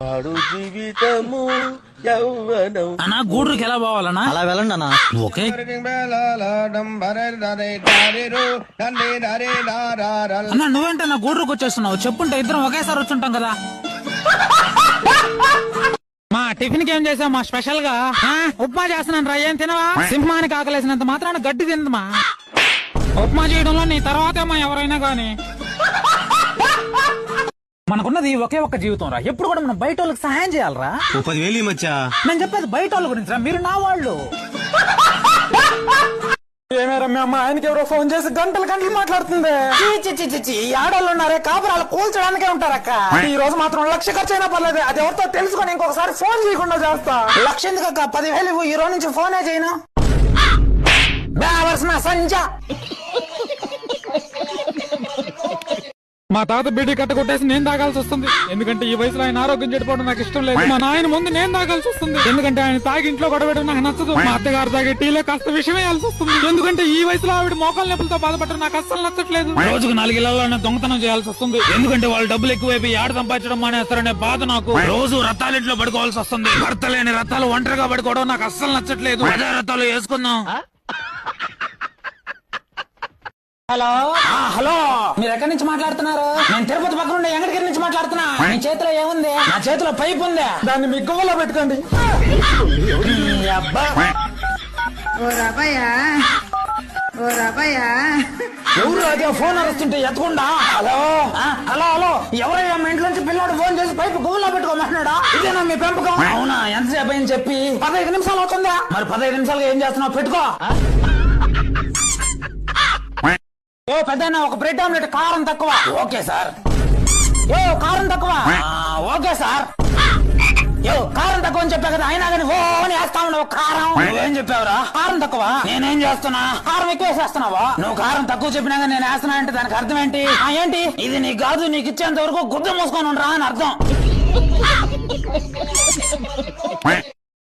ఆడు జీవితము యౌవనం అన్నా గూడ్రుకి ఎలా పోవాలన్నా? అలా వెళ్ళండి అన్న. ఓకే అన్నా, నువ్వేంటే నా గూడ్రుకు వచ్చేస్తున్నావు? చెప్పుంటే ఇద్దరం ఒకేసారి వచ్చుంటాం కదా. మా టిఫిన్ కి ఏం చేసావు మా స్పెషల్ గా? ఉప్మా చేస్తున్నాను రా, ఏం తినవా? సింహానికి ఆకలేసినంత మాత్రాన గడ్డి తిందమా? ఉప్మా చేయడంలో నీ తర్వాతేమో ఎవరైనా గాని. మనకున్నది ఒకే ఒక్క జీవితం రా, ఎప్పుడు కూడా మనం బయట వాళ్ళకి సహాయం చేయాలరా. 10,000 మచ్చా. నేను చెప్పేది బయట వాళ్ళ గురించి రా, మీరు నా వాళ్ళు. ఏమే రమ్య, అమ్మ ఆయనకి ఎవరో ఫోన్ చేసి గంటలు గంటలు మాట్లాడుతుంది. ఆడవాళ్ళు ఉన్నారే కాపురాలు కూల్చడానికే ఉంటారక్క. ఈ రోజు మాత్రం 1,00,000 ఖర్చు అయినా పర్లేదు, అది ఎవరితో తెలుసుకొని ఇంకొకసారి ఫోన్ చేయకుండా చేస్తా. 1,00,000 ఎందుకక్క, 10,000 ఈ రోజు నుంచి ఫోనే చేయను. సంజ మా తాత బీడీ కట్ట కొట్టేసి నేను తాగాల్సి వస్తుంది, ఎందుకంటే ఈ వయసులో ఆయన ఆరోగ్యం చెడిపోవడం నాకు ఇష్టం లేదు. మా నాయన ముందు నేను తాగాల్సి వస్తుంది, ఎందుకంటే ఆయన తాగి ఇంట్లో గొడవడం నాకు నచ్చదు. మా అత్తగారు తాగే టీలో కాస్త విషయం వేయాల్సి వస్తుంది, ఎందుకంటే ఈ వయసులో ఆవిడ మోకాళ్ళ నొప్పులతో బాధపడడం నాకు అస్సలు నచ్చట్లేదు. రోజుకు 4 ఇళ్లలో దొంగతనం చేయాల్సి వస్తుంది, ఎందుకంటే వాళ్ళు డబ్బులు ఎక్కువైపోయి ఆడ సంపాదించడం మానేస్తారనే బాధ నాకు. రోజు రథాలింట్లో పడుకోవాల్సి వస్తుంది, భర్త లేని రథాలు ఒంటరిగా పడుకోవడం నాకు అస్సలు నచ్చట్లేదు. అదే రథాలు వేసుకుందాం. హలో హలో, మీరు ఎక్కడి నుంచి మాట్లాడుతున్నారు? నేను తిరుపతి పక్కన ఉండే వెంకటగిరి నుంచి మాట్లాడుతున్నా. మీ చేతిలో ఏముంది? నా చేతిలో పైప్ ఉంది, దాన్ని మీ గువ్వలో పెట్టుకోండి. ఎవరు అదే ఫోన్ అరుస్తుంటే ఎత్తకుండా? హలో హలో హలో, ఎవరయ్యా మా ఇంట్లో నుంచి పిల్లవాడు ఫోన్ చేసి పైపు గువ్వలో పెట్టుకోమంటున్నాడా? ఇదేనా మీ పెంపకం? అవునా, ఎంతసేపు అని చెప్పి 15 నిమిషాలు అవుతుందా? మరి 15 నిమిషాలుగా ఏం చేస్తున్నావు? పెట్టుకో. ఓ పెద్దన్న, ఒక బ్రెడ్ ఆమ్లెట్ కారం తక్కువ. Okay sir. ఓ కారం తక్కువ. Okay sir. కారం తక్కువ అని చెప్పా కదా, అయినా కానీ ఓ అని వేస్తా ఉండవు. కారం నువ్వేం చెప్పావురా? కారం తక్కువ. నేనేం చేస్తున్నా? కారం ఎక్కువ వేసేస్తున్నావా? నువ్వు కారం తక్కువ చెప్పినా నేను వేస్తున్నా అంటే దానికి అర్థం ఏంటి? ఏంటి ఇది? నీకు కాదు, నీకు ఇచ్చేంత వరకు గుడ్డ మూసుకొని ఉండరా అని అర్థం.